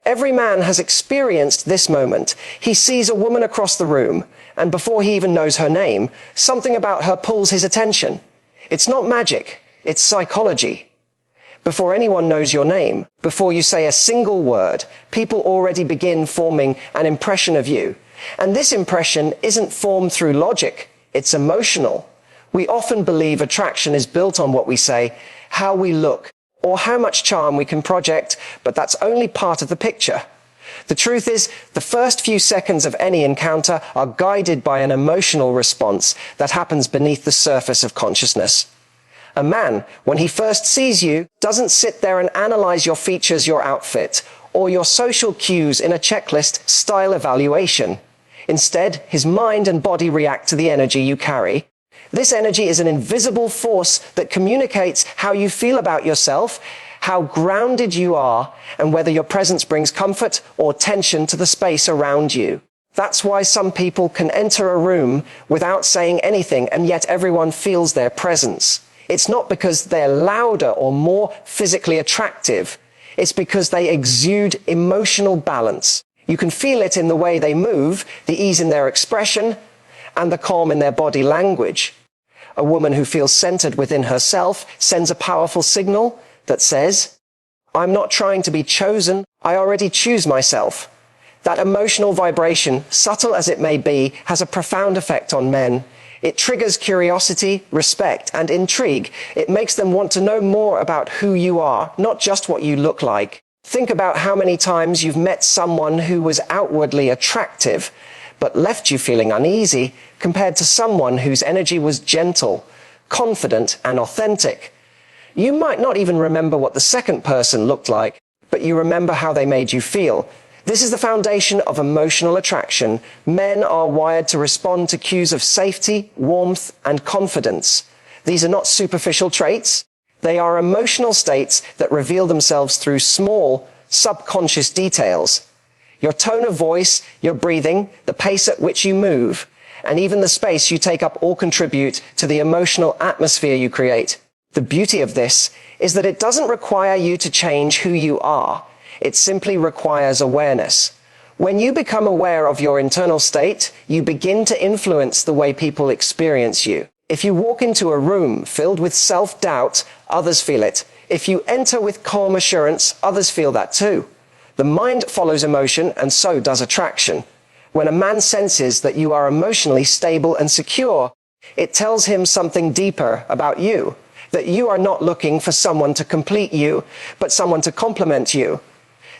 Every man has experienced this moment. He sees a woman across the room, and before he even knows her name, something about her pulls his attention. It's not magic, it's psychology. Before anyone knows your name, before you say a single word, people already begin forming an impression of you. And this impression isn't formed through logic, it's emotional. We often believe attraction is built on what we say, how we look, or how much charm we can project, but that's only part of the picture. The truth is, the first few seconds of any encounter are guided by an emotional response that happens beneath the surface of consciousness. A man, when he first sees you, doesn't sit there and analyze your features, your outfit, or your social cues in a checklist style evaluation. Instead, his mind and body react to the energy you carry. This energy is an invisible force that communicates how you feel about yourself, how grounded you are, and whether your presence brings comfort or tension to the space around you. That's why some people can enter a room without saying anything, and yet everyone feels their presence. It's not because they're louder or more physically attractive. It's because they exude emotional balance. You can feel it in the way they move, the ease in their expression, and the calm in their body language. A woman who feels centered within herself sends a powerful signal that says, "I'm not trying to be chosen, I already choose myself." That emotional vibration, subtle as it may be, has a profound effect on men. It triggers curiosity, respect, and intrigue. It makes them want to know more about who you are, not just what you look like. Think about how many times you've met someone who was outwardly attractive, but left you feeling uneasy, compared to someone whose energy was gentle, confident, and authentic. You might not even remember what the second person looked like, but you remember how they made you feel. This is the foundation of emotional attraction. Men are wired to respond to cues of safety, warmth, and confidence. These are not superficial traits. They are emotional states that reveal themselves through small, subconscious details. Your tone of voice, your breathing, the pace at which you move, and even the space you take up all contribute to the emotional atmosphere you create. The beauty of this is that it doesn't require you to change who you are. It simply requires awareness. When you become aware of your internal state, you begin to influence the way people experience you. If you walk into a room filled with self-doubt, others feel it. If you enter with calm assurance, others feel that too. The mind follows emotion, and so does attraction. When a man senses that you are emotionally stable and secure, it tells him something deeper about you, that you are not looking for someone to complete you, but someone to complement you.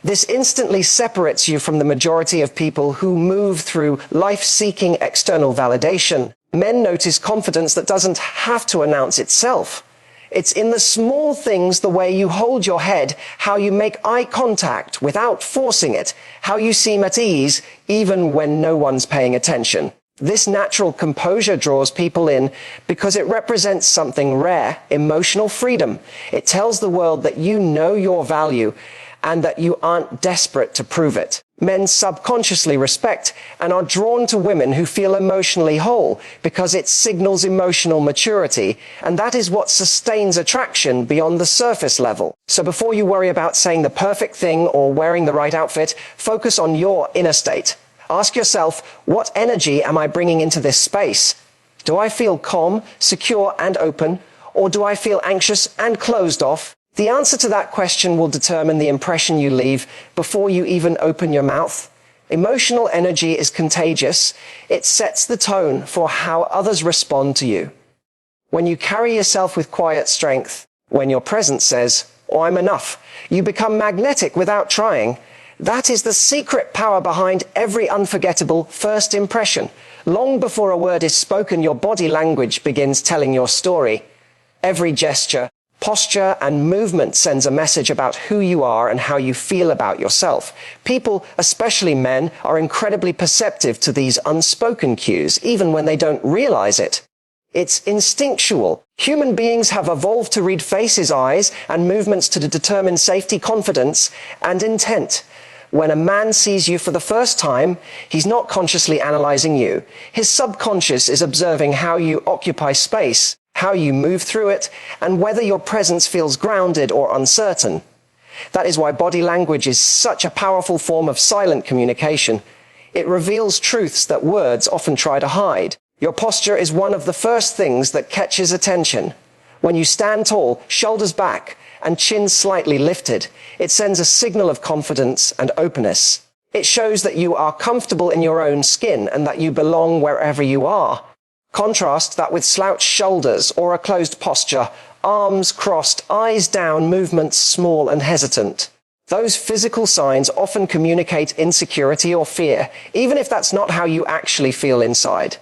This instantly separates you from the majority of people who move through life seeking external validation. Men notice confidence that doesn't have to announce itself. It's in the small things, the way you hold your head, how you make eye contact without forcing it, how you seem at ease even when no one's paying attention. This natural composure draws people in because it represents something rare, emotional freedom. It tells the world that you know your value and that you aren't desperate to prove it. Men subconsciously respect and are drawn to women who feel emotionally whole because it signals emotional maturity, and that is what sustains attraction beyond the surface level. So before you worry about saying the perfect thing or wearing the right outfit, focus on your inner state. Ask yourself, what energy am I bringing into this space? Do I feel calm, secure, and open, or do I feel anxious and closed off? The answer to that question will determine the impression you leave before you even open your mouth. Emotional energy is contagious. It sets the tone for how others respond to you. When you carry yourself with quiet strength, when your presence says, "Oh, I'm enough," you become magnetic without trying. That is the secret power behind every unforgettable first impression. Long before a word is spoken, your body language begins telling your story. Every gesture, posture, and movement sends a message about who you are and how you feel about yourself. People, especially men, are incredibly perceptive to these unspoken cues, even when they don't realize it. It's instinctual. Human beings have evolved to read faces, eyes, and movements to determine safety, confidence, and intent. When a man sees you for the first time, he's not consciously analyzing you. His subconscious is observing how you occupy space, how you move through it, and whether your presence feels grounded or uncertain. That is why body language is such a powerful form of silent communication. It reveals truths that words often try to hide. Your posture is one of the first things that catches attention. When you stand tall, shoulders back, and chin slightly lifted, it sends a signal of confidence and openness. It shows that you are comfortable in your own skin and that you belong wherever you are. Contrast that with slouched shoulders or a closed posture, arms crossed, eyes down, movements small and hesitant. Those physical signs often communicate insecurity or fear, even if that's not how you actually feel inside.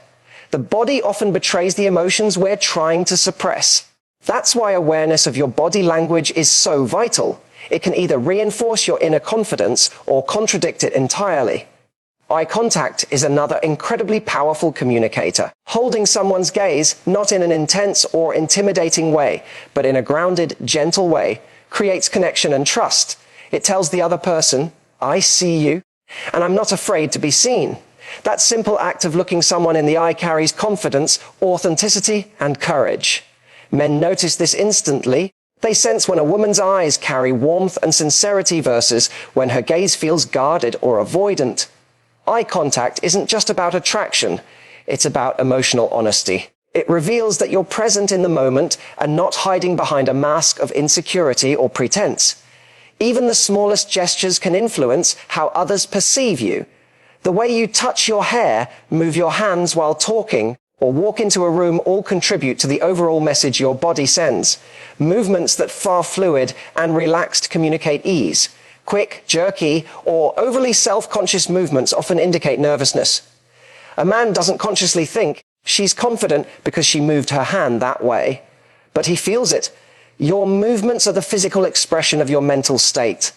The body often betrays the emotions we're trying to suppress. That's why awareness of your body language is so vital. It can either reinforce your inner confidence or contradict it entirely. Eye contact is another incredibly powerful communicator. Holding someone's gaze, not in an intense or intimidating way, but in a grounded, gentle way, creates connection and trust. It tells the other person, I see you, and I'm not afraid to be seen. That simple act of looking someone in the eye carries confidence, authenticity, and courage. Men notice this instantly. They sense when a woman's eyes carry warmth and sincerity versus when her gaze feels guarded or avoidant. Eye contact isn't just about attraction, it's about emotional honesty. It reveals that you're present in the moment and not hiding behind a mask of insecurity or pretense. Even the smallest gestures can influence how others perceive you. The way you touch your hair, move your hands while talking, or walk into a room all contribute to the overall message your body sends. Movements that far fluid and relaxed communicate ease. Quick, jerky, or overly self-conscious movements often indicate nervousness. A man doesn't consciously think she's confident because she moved her hand that way, but he feels it. Your movements are the physical expression of your mental state.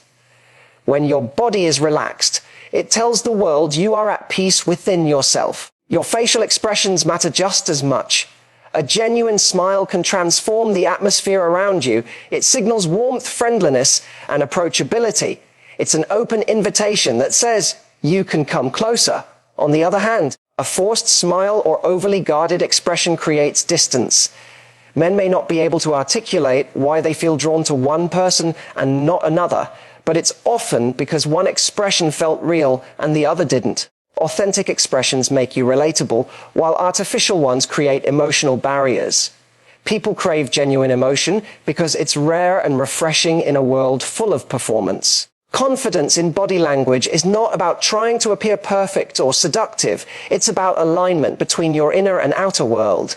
When your body is relaxed, it tells the world you are at peace within yourself. Your facial expressions matter just as much. A genuine smile can transform the atmosphere around you. It signals warmth, friendliness, and approachability. It's an open invitation that says, you can come closer. On the other hand, a forced smile or overly guarded expression creates distance. Men may not be able to articulate why they feel drawn to one person and not another, but it's often because one expression felt real and the other didn't. Authentic expressions make you relatable, while artificial ones create emotional barriers. People crave genuine emotion because it's rare and refreshing in a world full of performance. Confidence in body language is not about trying to appear perfect or seductive. It's about alignment between your inner and outer world.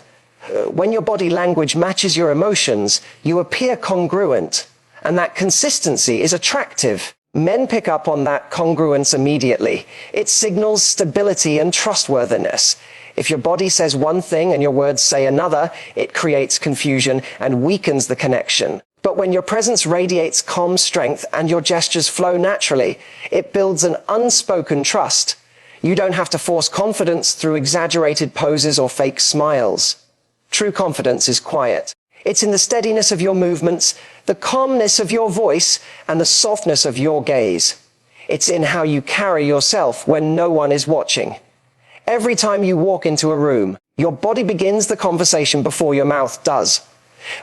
When your body language matches your emotions, you appear congruent, and that consistency is attractive. Men pick up on that congruence immediately. It signals stability and trustworthiness. If your body says one thing and your words say another, it creates confusion and weakens the connection. But when your presence radiates calm strength and your gestures flow naturally, it builds an unspoken trust. You don't have to force confidence through exaggerated poses or fake smiles. True confidence is quiet. It's in the steadiness of your movements, the calmness of your voice, and the softness of your gaze. It's in how you carry yourself when no one is watching. Every time you walk into a room, your body begins the conversation before your mouth does.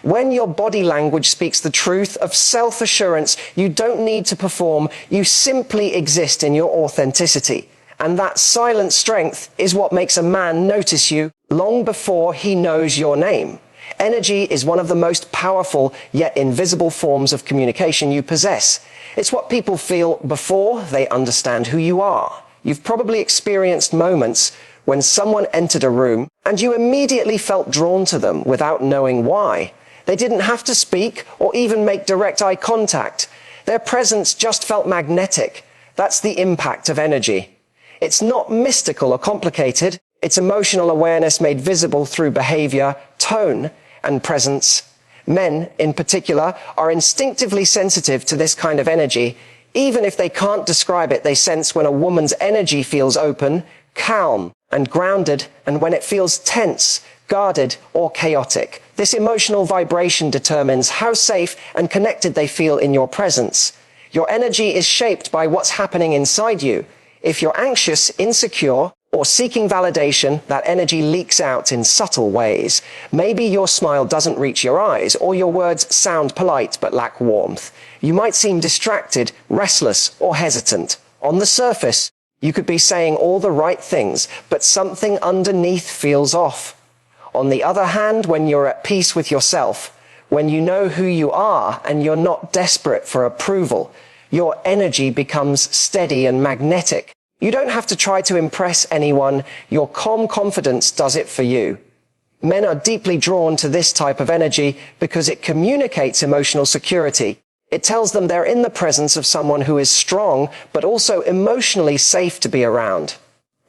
When your body language speaks the truth of self-assurance, you don't need to perform, you simply exist in your authenticity. And that silent strength is what makes a man notice you long before he knows your name. Energy is one of the most powerful yet invisible forms of communication you possess. It's what people feel before they understand who you are. You've probably experienced moments when someone entered a room and you immediately felt drawn to them without knowing why. They didn't have to speak or even make direct eye contact. Their presence just felt magnetic. That's the impact of energy. It's not mystical or complicated. It's emotional awareness made visible through behavior, tone, and presence. Men, in particular, are instinctively sensitive to this kind of energy. Even if they can't describe it, they sense when a woman's energy feels open, calm, and grounded, and when it feels tense, guarded, or chaotic. This emotional vibration determines how safe and connected they feel in your presence. Your energy is shaped by what's happening inside you. If you're anxious, insecure, Or seeking validation, that energy leaks out in subtle ways. Maybe your smile doesn't reach your eyes, or your words sound polite but lack warmth. You might seem distracted, restless, or hesitant. On the surface, you could be saying all the right things, but something underneath feels off. On the other hand, when you're at peace with yourself, when you know who you are and you're not desperate for approval, your energy becomes steady and magnetic. You don't have to try to impress anyone. Your calm confidence does it for you. Men are deeply drawn to this type of energy because it communicates emotional security. It tells them they're in the presence of someone who is strong, but also emotionally safe to be around.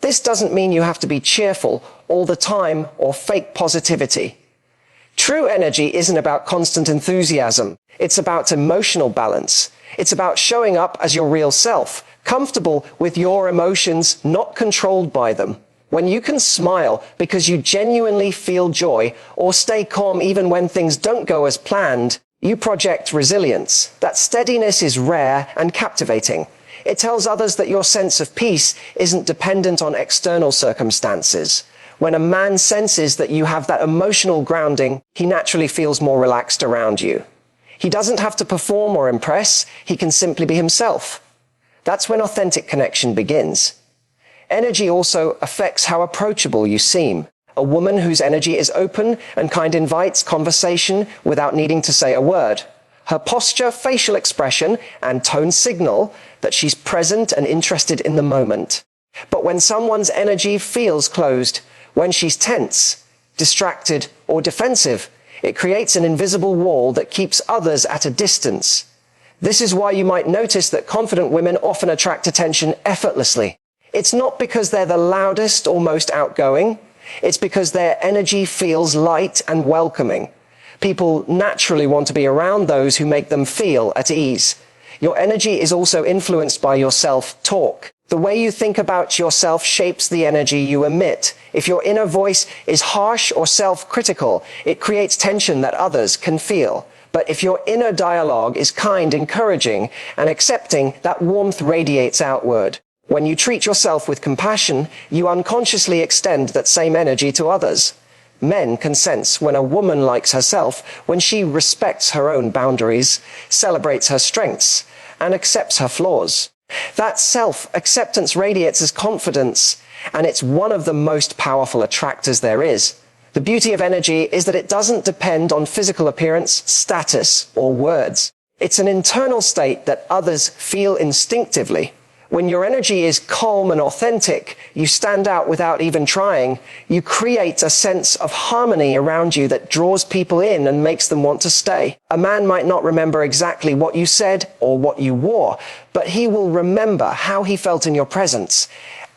This doesn't mean you have to be cheerful all the time or fake positivity. True energy isn't about constant enthusiasm. It's about emotional balance. It's about showing up as your real self, comfortable with your emotions, not controlled by them. When you can smile because you genuinely feel joy, or stay calm even when things don't go as planned, you project resilience. That steadiness is rare and captivating. It tells others that your sense of peace isn't dependent on external circumstances. When a man senses that you have that emotional grounding, he naturally feels more relaxed around you. He doesn't have to perform or impress. He can simply be himself. That's when authentic connection begins. Energy also affects how approachable you seem. A woman whose energy is open and kind invites conversation without needing to say a word. Her posture, facial expression, and tone signal that she's present and interested in the moment. But when someone's energy feels closed, when she's tense, distracted, or defensive, it creates an invisible wall that keeps others at a distance. This is why you might notice that confident women often attract attention effortlessly. It's not because they're the loudest or most outgoing. It's because their energy feels light and welcoming. People naturally want to be around those who make them feel at ease. Your energy is also influenced by your self-talk. The way you think about yourself shapes the energy you emit. If your inner voice is harsh or self-critical, it creates tension that others can feel. But if your inner dialogue is kind, encouraging, and accepting, that warmth radiates outward. When you treat yourself with compassion, you unconsciously extend that same energy to others. Men can sense when a woman likes herself, when she respects her own boundaries, celebrates her strengths, and accepts her flaws. That self-acceptance radiates as confidence, and it's one of the most powerful attractors there is. The beauty of energy is that it doesn't depend on physical appearance, status, or words. It's an internal state that others feel instinctively. When your energy is calm and authentic, you stand out without even trying. You create a sense of harmony around you that draws people in and makes them want to stay. A man might not remember exactly what you said or what you wore, but he will remember how he felt in your presence.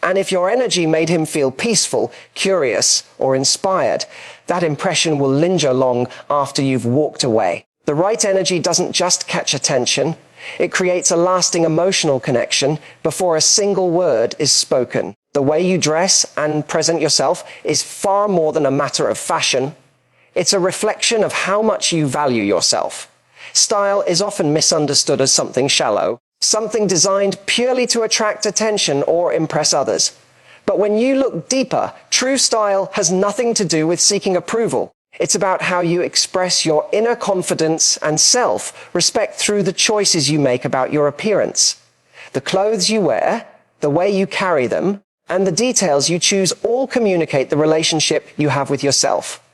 And if your energy made him feel peaceful, curious, or inspired, that impression will linger long after you've walked away. The right energy doesn't just catch attention. It creates a lasting emotional connection before a single word is spoken. The way you dress and present yourself is far more than a matter of fashion. It's a reflection of how much you value yourself. Style is often misunderstood as something shallow, something designed purely to attract attention or impress others. But when you look deeper, true style has nothing to do with seeking approval. It's about how you express your inner confidence and self-respect through the choices you make about your appearance. The clothes you wear, the way you carry them, and the details you choose all communicate the relationship you have with yourself.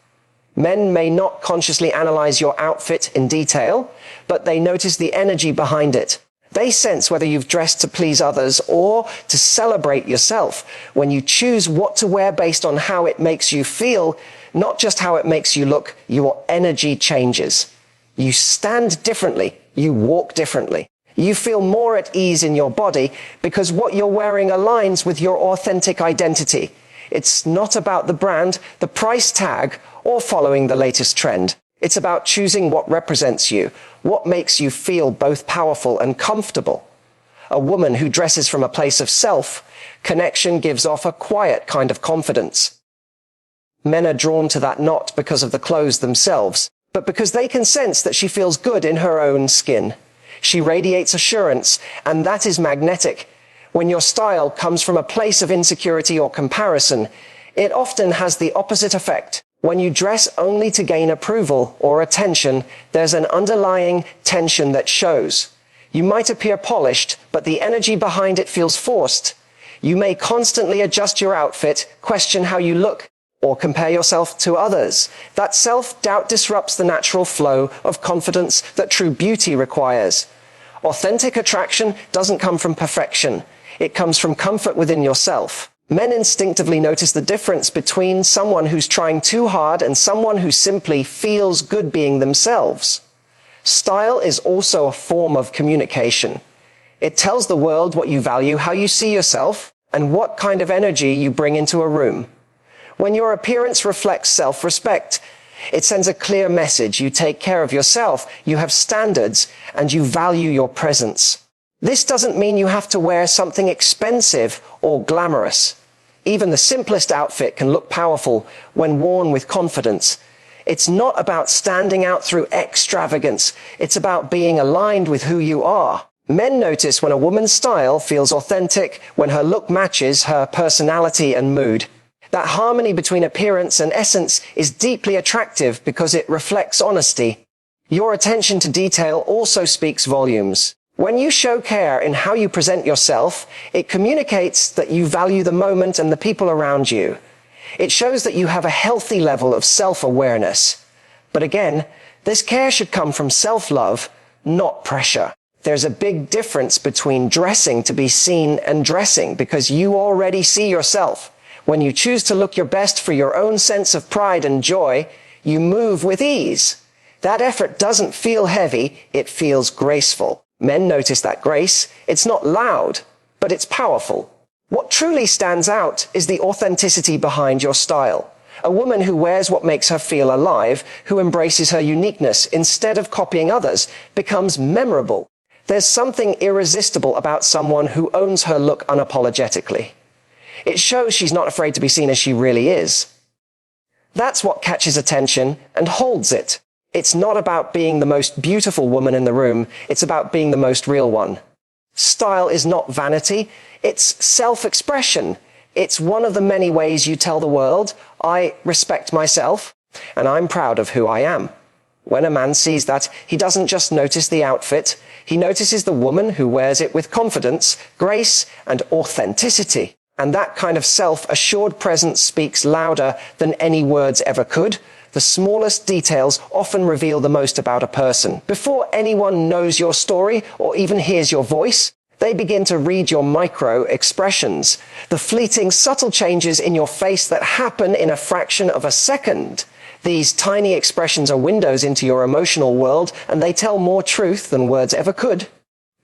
Men may not consciously analyze your outfit in detail, but they notice the energy behind it. They sense whether you've dressed to please others or to celebrate yourself. When you choose what to wear based on how it makes you feel, not just how it makes you look, your energy changes. You stand differently. You walk differently. You feel more at ease in your body because what you're wearing aligns with your authentic identity. It's not about the brand, the price tag, or following the latest trend. It's about choosing what represents you, what makes you feel both powerful and comfortable. A woman who dresses from a place of self-connection gives off a quiet kind of confidence. Men are drawn to that not because of the clothes themselves, but because they can sense that she feels good in her own skin. She radiates assurance, and that is magnetic. When your style comes from a place of insecurity or comparison, it often has the opposite effect. When you dress only to gain approval or attention, there's an underlying tension that shows. You might appear polished, but the energy behind it feels forced. You may constantly adjust your outfit, question how you look, or compare yourself to others. That self-doubt disrupts the natural flow of confidence that true beauty requires. Authentic attraction doesn't come from perfection. It comes from comfort within yourself. Men instinctively notice the difference between someone who's trying too hard and someone who simply feels good being themselves. Style is also a form of communication. It tells the world what you value, how you see yourself, and what kind of energy you bring into a room. When your appearance reflects self-respect, it sends a clear message. You take care of yourself, you have standards, and you value your presence. This doesn't mean you have to wear something expensive or glamorous. Even the simplest outfit can look powerful when worn with confidence. It's not about standing out through extravagance. It's about being aligned with who you are. Men notice when a woman's style feels authentic, when her look matches her personality and mood. That harmony between appearance and essence is deeply attractive because it reflects honesty. Your attention to detail also speaks volumes. When you show care in how you present yourself, it communicates that you value the moment and the people around you. It shows that you have a healthy level of self-awareness. But again, this care should come from self-love, not pressure. There's a big difference between dressing to be seen and dressing because you already see yourself. When you choose to look your best for your own sense of pride and joy, you move with ease. That effort doesn't feel heavy, it feels graceful. Men notice that grace. It's not loud, but it's powerful. What truly stands out is the authenticity behind your style. A woman who wears what makes her feel alive, who embraces her uniqueness instead of copying others, becomes memorable. There's something irresistible about someone who owns her look unapologetically. It shows she's not afraid to be seen as she really is. That's what catches attention and holds it. It's not about being the most beautiful woman in the room, it's about being the most real one. Style is not vanity, it's self-expression. It's one of the many ways you tell the world, I respect myself, and I'm proud of who I am. When a man sees that, he doesn't just notice the outfit, he notices the woman who wears it with confidence, grace, and authenticity. And that kind of self-assured presence speaks louder than any words ever could. The smallest details often reveal the most about a person. Before anyone knows your story or even hears your voice, they begin to read your micro-expressions, the fleeting, subtle changes in your face that happen in a fraction of a second. These tiny expressions are windows into your emotional world, and they tell more truth than words ever could.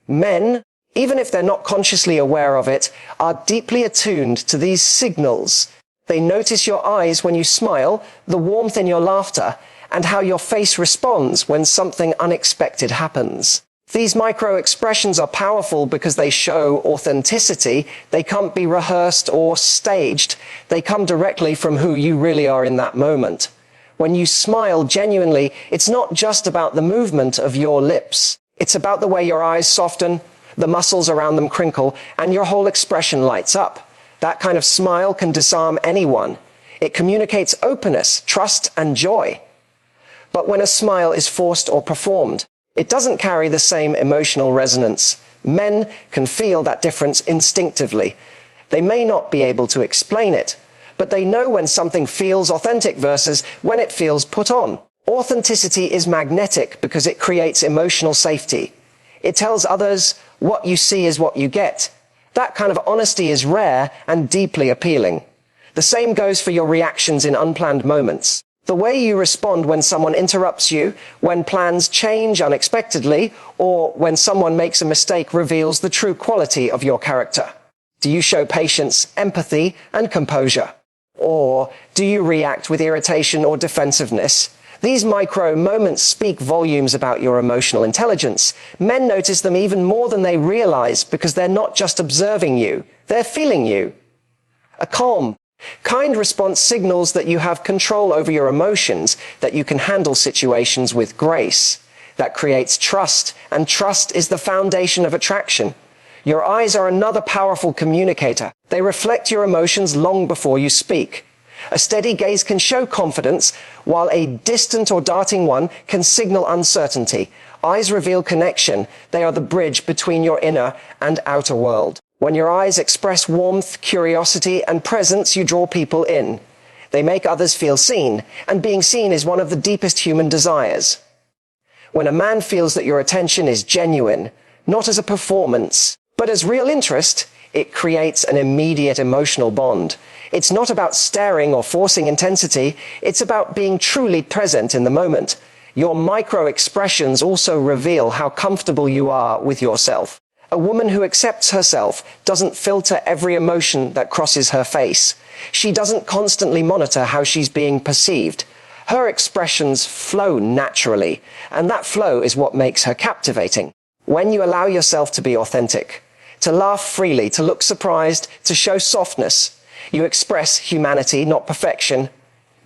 Men, even if they're not consciously aware of it, are deeply attuned to these signals. They notice your eyes when you smile, the warmth in your laughter, and how your face responds when something unexpected happens. These micro-expressions are powerful because they show authenticity. They can't be rehearsed or staged. They come directly from who you really are in that moment. When you smile genuinely, it's not just about the movement of your lips. It's about the way your eyes soften, the muscles around them crinkle, and your whole expression lights up. That kind of smile can disarm anyone. It communicates openness, trust, and joy. But when a smile is forced or performed, it doesn't carry the same emotional resonance. Men can feel that difference instinctively. They may not be able to explain it, but they know when something feels authentic versus when it feels put on. Authenticity is magnetic because it creates emotional safety. It tells others what you see is what you get. That kind of honesty is rare and deeply appealing. The same goes for your reactions in unplanned moments. The way you respond when someone interrupts you, when plans change unexpectedly, or when someone makes a mistake reveals the true quality of your character. Do you show patience, empathy, and composure? Or do you react with irritation or defensiveness? These micro moments speak volumes about your emotional intelligence. Men notice them even more than they realize because they're not just observing you, they're feeling you. A calm, kind response signals that you have control over your emotions, that you can handle situations with grace. That creates trust, and trust is the foundation of attraction. Your eyes are another powerful communicator. They reflect your emotions long before you speak. A steady gaze can show confidence, while a distant or darting one can signal uncertainty. Eyes reveal connection. They are the bridge between your inner and outer world. When your eyes express warmth, curiosity, and presence, you draw people in. They make others feel seen, and being seen is one of the deepest human desires. When a man feels that your attention is genuine, not as a performance, but as real interest, it creates an immediate emotional bond. It's not about staring or forcing intensity, it's about being truly present in the moment. Your micro-expressions also reveal how comfortable you are with yourself. A woman who accepts herself doesn't filter every emotion that crosses her face. She doesn't constantly monitor how she's being perceived. Her expressions flow naturally, and that flow is what makes her captivating. When you allow yourself to be authentic, to laugh freely, to look surprised, to show softness, you express humanity, not perfection.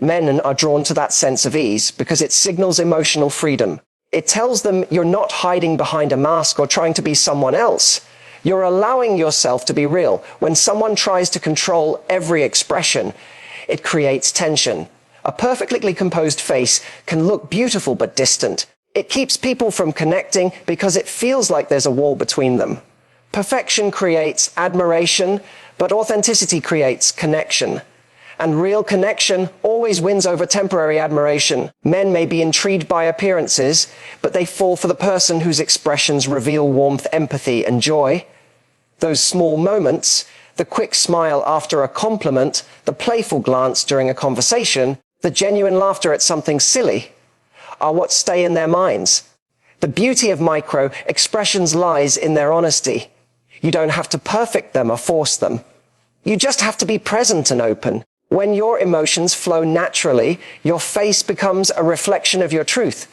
Men are drawn to that sense of ease because it signals emotional freedom. It tells them you're not hiding behind a mask or trying to be someone else. You're allowing yourself to be real. When someone tries to control every expression, it creates tension. A perfectly composed face can look beautiful but distant. It keeps people from connecting because it feels like there's a wall between them. Perfection creates admiration, but authenticity creates connection. And real connection always wins over temporary admiration. Men may be intrigued by appearances, but they fall for the person whose expressions reveal warmth, empathy, and joy. Those small moments, the quick smile after a compliment, the playful glance during a conversation, the genuine laughter at something silly, are what stay in their minds. The beauty of micro-expressions lies in their honesty. You don't have to perfect them or force them. You just have to be present and open. When your emotions flow naturally, your face becomes a reflection of your truth.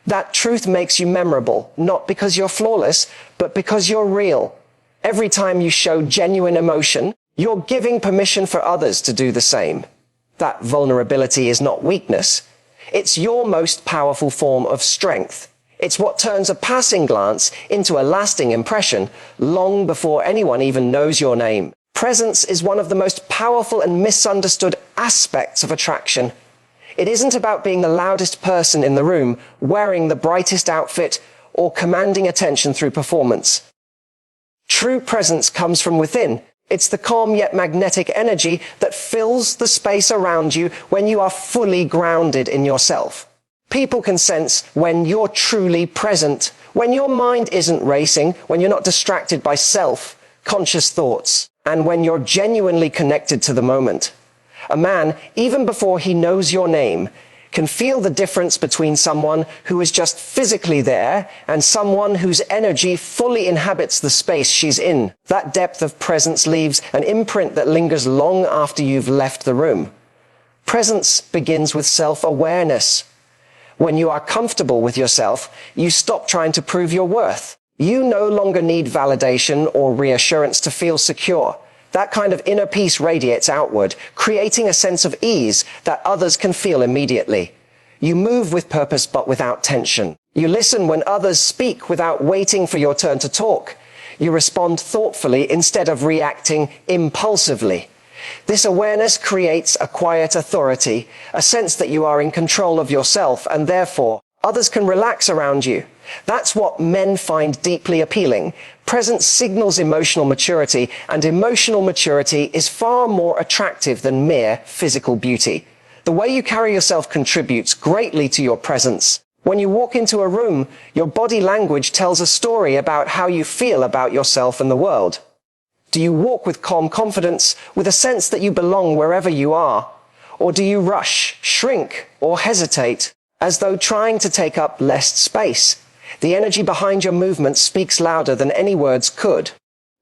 That truth makes you memorable, not because you're flawless, but because you're real. Every time you show genuine emotion, you're giving permission for others to do the same. That vulnerability is not weakness. It's your most powerful form of strength. It's what turns a passing glance into a lasting impression long before anyone even knows your name. Presence is one of the most powerful and misunderstood aspects of attraction. It isn't about being the loudest person in the room, wearing the brightest outfit, or commanding attention through performance. True presence comes from within. It's the calm yet magnetic energy that fills the space around you when you are fully grounded in yourself. People can sense when you're truly present, when your mind isn't racing, when you're not distracted by self-conscious thoughts, and when you're genuinely connected to the moment. A man, even before he knows your name, can feel the difference between someone who is just physically there and someone whose energy fully inhabits the space she's in. That depth of presence leaves an imprint that lingers long after you've left the room. Presence begins with self-awareness. When you are comfortable with yourself, you stop trying to prove your worth. You no longer need validation or reassurance to feel secure. That kind of inner peace radiates outward, creating a sense of ease that others can feel immediately. You move with purpose but without tension. You listen when others speak without waiting for your turn to talk. You respond thoughtfully instead of reacting impulsively. This awareness creates a quiet authority, a sense that you are in control of yourself and therefore others can relax around you. That's what men find deeply appealing. Presence signals emotional maturity, and emotional maturity is far more attractive than mere physical beauty. The way you carry yourself contributes greatly to your presence. When you walk into a room, your body language tells a story about how you feel about yourself and the world. Do you walk with calm confidence, with a sense that you belong wherever you are? Or do you rush, shrink, or hesitate, as though trying to take up less space? The energy behind your movements speaks louder than any words could.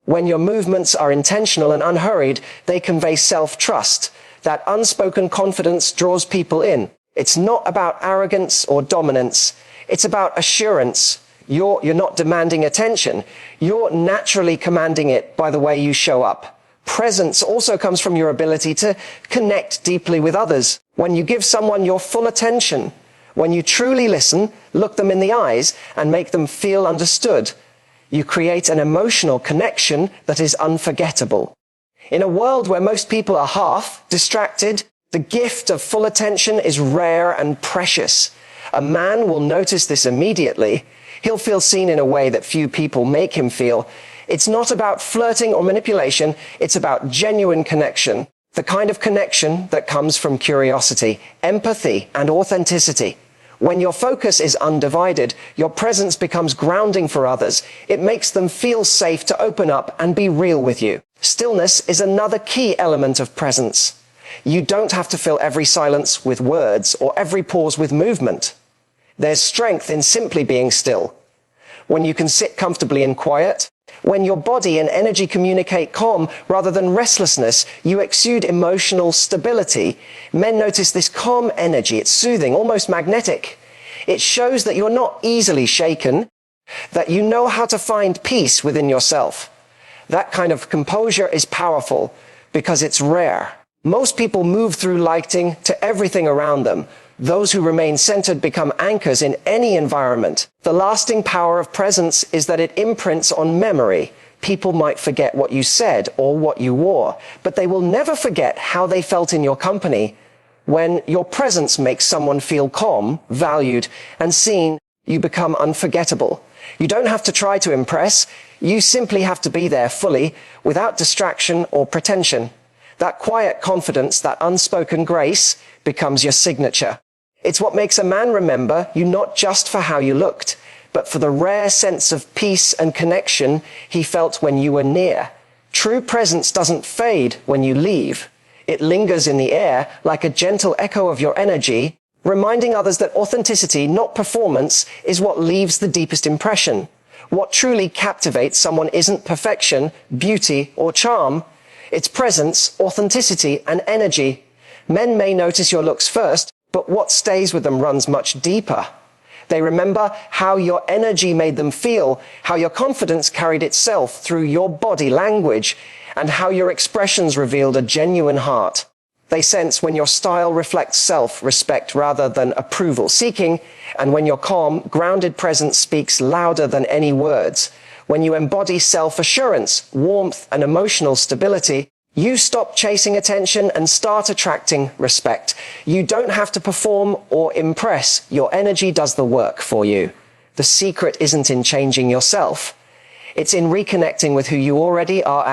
When your movements are intentional and unhurried, they convey self-trust. That unspoken confidence draws people in. It's not about arrogance or dominance. It's about assurance. You're not demanding attention. You're naturally commanding it by the way you show up. Presence also comes from your ability to connect deeply with others. When you give someone your full attention, when you truly listen, look them in the eyes, and make them feel understood, You create an emotional connection that is unforgettable. In a world where most people are half distracted, the gift of full attention is rare and precious. A man will notice this immediately. He'll feel seen in a way that few people make him feel. It's not about flirting or manipulation, it's about genuine connection. The kind of connection that comes from curiosity, empathy, and authenticity. When your focus is undivided, your presence becomes grounding for others. It makes them feel safe to open up and be real with you. Stillness is another key element of presence. You don't have to fill every silence with words or every pause with movement. There's strength in simply being still. When you can sit comfortably in quiet, when your body and energy communicate calm rather than restlessness, you exude emotional stability. Men notice this calm energy. It's soothing, almost magnetic. It shows that you're not easily shaken, that you know how to find peace within yourself. That kind of composure is powerful because it's rare. Most people move through lighting to everything around them. Those who remain centered become anchors in any environment. The lasting power of presence is that it imprints on memory. People might forget what you said or what you wore, but they will never forget how they felt in your company. When your presence makes someone feel calm, valued, and seen, you become unforgettable. You don't have to try to impress. You simply have to be there fully, without distraction or pretension. That quiet confidence, that unspoken grace, becomes your signature. It's what makes a man remember you not just for how you looked, but for the rare sense of peace and connection he felt when you were near. True presence doesn't fade when you leave. It lingers in the air like a gentle echo of your energy, reminding others that authenticity, not performance, is what leaves the deepest impression. What truly captivates someone isn't perfection, beauty, or charm. It's presence, authenticity, and energy. Men may notice your looks first, but what stays with them runs much deeper. They remember how your energy made them feel, how your confidence carried itself through your body language, and how your expressions revealed a genuine heart. They sense when your style reflects self-respect rather than approval-seeking, and when your calm, grounded presence speaks louder than any words. When you embody self-assurance, warmth, and emotional stability, you stop chasing attention and start attracting respect. You don't have to perform or impress. Your energy does the work for you. The secret isn't in changing yourself. It's in reconnecting with who you already are.